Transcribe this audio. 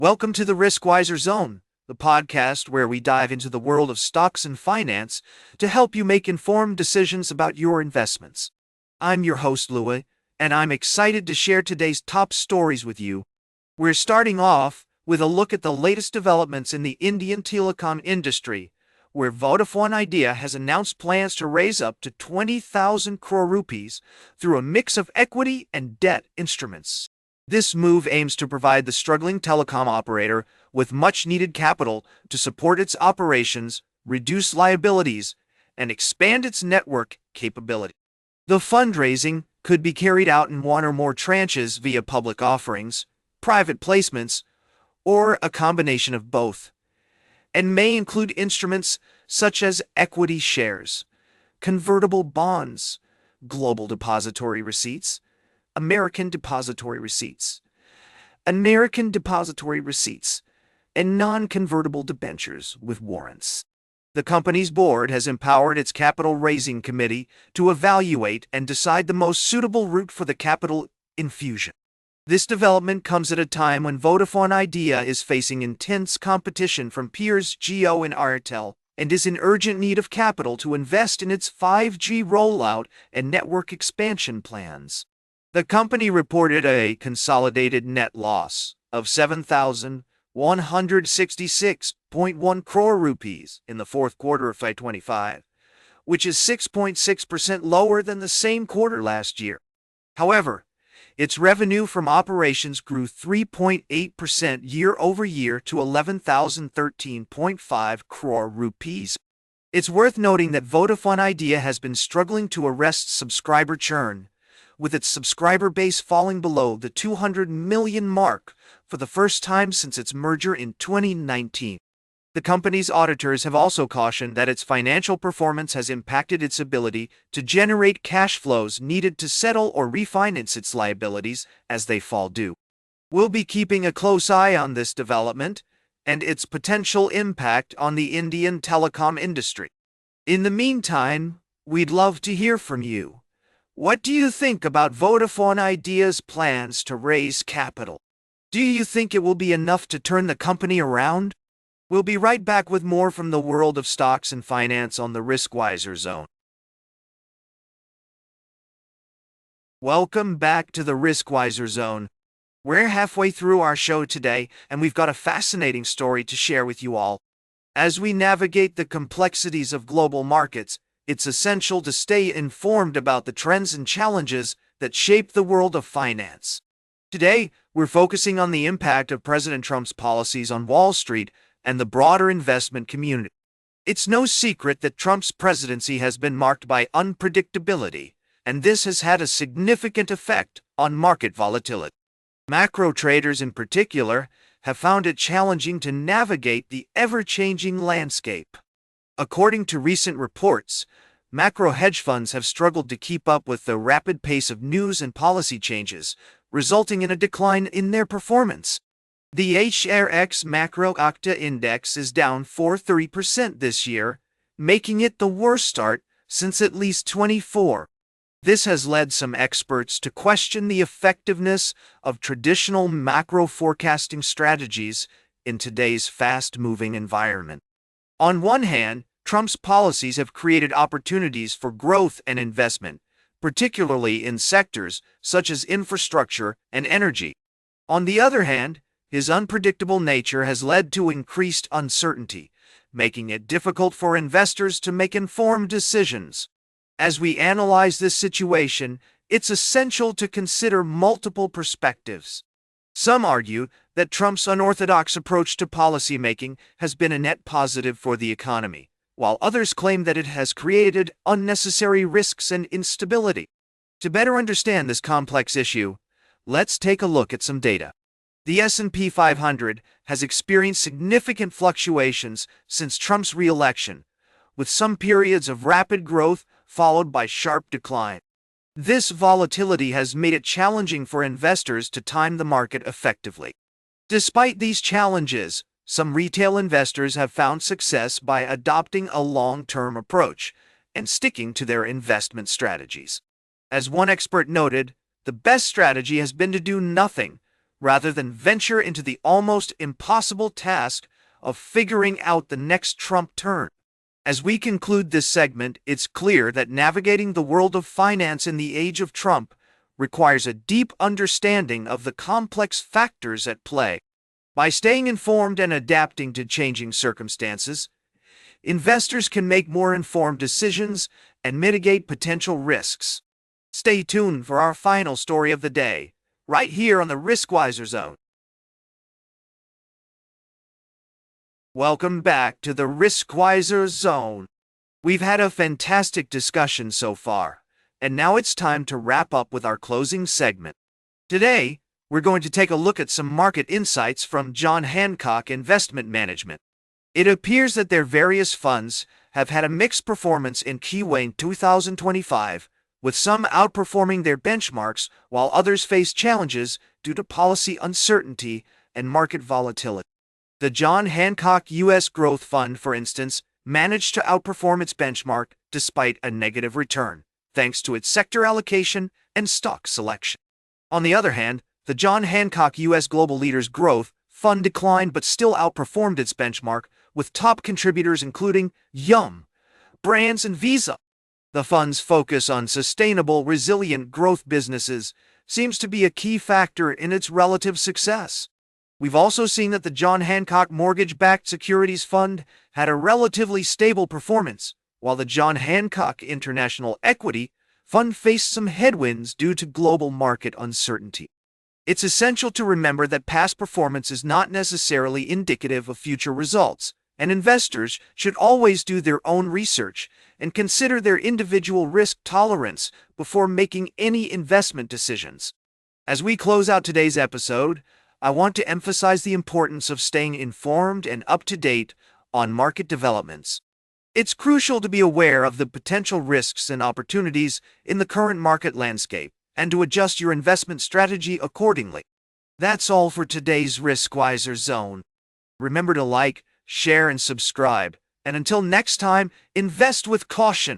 Welcome to the Riskwiser Zone, the podcast where we dive into the world of stocks and finance to help you make informed decisions about your investments. I'm your host, Louis, and I'm excited to share today's top stories with you. We're starting off with a look at the latest developments in the Indian telecom industry, where Vodafone Idea has announced plans to raise up to 20,000 crore rupees through a mix of equity and debt instruments. This move aims to provide the struggling telecom operator with much-needed capital to support its operations, reduce liabilities, and expand its network capability. The fundraising could be carried out in one or more tranches via public offerings, private placements, or a combination of both, and may include instruments such as equity shares, convertible bonds, global depository receipts, American depository receipts, and non-convertible debentures with warrants. The company's board has empowered its capital raising committee to evaluate and decide the most suitable route for the capital infusion. This development comes at a time when Vodafone Idea is facing intense competition from peers Jio and Airtel and is in urgent need of capital to invest in its 5G rollout and network expansion plans. The company reported a consolidated net loss of 7,166.1 crore rupees in the fourth quarter of 2025, which is 6.6% lower than the same quarter last year. However, its revenue from operations grew 3.8% year-over-year to 11,013.5 crore rupees. It's worth noting that Vodafone Idea has been struggling to arrest subscriber churn, with its subscriber base falling below the 200 million mark for the first time since its merger in 2019. The company's auditors have also cautioned that its financial performance has impacted its ability to generate cash flows needed to settle or refinance its liabilities as they fall due. We'll be keeping a close eye on this development and its potential impact on the Indian telecom industry. In the meantime, we'd love to hear from you. What do you think about Vodafone Idea's plans to raise capital? Do you think it will be enough to turn the company around? We'll be right back with more from the world of stocks and finance on the Riskwiser Zone. Welcome back to the Riskwiser Zone. We're halfway through our show today, and we've got a fascinating story to share with you all. As we navigate the complexities of global markets, it's essential to stay informed about the trends and challenges that shape the world of finance. Today, we're focusing on the impact of President Trump's policies on Wall Street and the broader investment community. It's no secret that Trump's presidency has been marked by unpredictability, and this has had a significant effect on market volatility. Macro traders in particular have found it challenging to navigate the ever-changing landscape. According to recent reports, macro hedge funds have struggled to keep up with the rapid pace of news and policy changes, resulting in a decline in their performance. The HRX Macro Octa Index is down 4.3% this year, making it the worst start since at least 24. This has led some experts to question the effectiveness of traditional macro forecasting strategies in today's fast-moving environment. On one hand, Trump's policies have created opportunities for growth and investment, particularly in sectors such as infrastructure and energy. On the other hand, his unpredictable nature has led to increased uncertainty, making it difficult for investors to make informed decisions. As we analyze this situation, it's essential to consider multiple perspectives. Some argue that Trump's unorthodox approach to policymaking has been a net positive for the economy, while others claim that it has created unnecessary risks and instability. To better understand this complex issue, let's take a look at some data. The S&P 500 has experienced significant fluctuations since Trump's re-election, with some periods of rapid growth followed by sharp decline. This volatility has made it challenging for investors to time the market effectively. Despite these challenges, some retail investors have found success by adopting a long-term approach and sticking to their investment strategies. As one expert noted, the best strategy has been to do nothing, rather than venture into the almost impossible task of figuring out the next Trump turn. As we conclude this segment, it's clear that navigating the world of finance in the age of Trump requires a deep understanding of the complex factors at play. By staying informed and adapting to changing circumstances, investors can make more informed decisions and mitigate potential risks. Stay tuned for our final story of the day, right here on the Riskwiser Zone. Welcome back to the Riskwiser Zone. We've had a fantastic discussion so far, and now it's time to wrap up with our closing segment. Today, we're going to take a look at some market insights from John Hancock Investment Management. It appears that their various funds have had a mixed performance in Q1 2025, with some outperforming their benchmarks while others face challenges due to policy uncertainty and market volatility. The John Hancock U.S. Growth Fund, for instance, managed to outperform its benchmark despite a negative return, thanks to its sector allocation and stock selection. On the other hand, the John Hancock U.S. Global Leaders Growth Fund declined but still outperformed its benchmark, with top contributors including Yum! Brands and Visa. The fund's focus on sustainable, resilient growth businesses seems to be a key factor in its relative success. We've also seen that the John Hancock Mortgage-Backed Securities Fund had a relatively stable performance, while the John Hancock International Equity Fund faced some headwinds due to global market uncertainty. It's essential to remember that past performance is not necessarily indicative of future results, and investors should always do their own research and consider their individual risk tolerance before making any investment decisions. As we close out today's episode, I want to emphasize the importance of staying informed and up-to-date on market developments. It's crucial to be aware of the potential risks and opportunities in the current market landscape and to adjust your investment strategy accordingly. That's all for today's Riskwiser Zone. Remember to like, share, and subscribe. And until next time, invest with caution.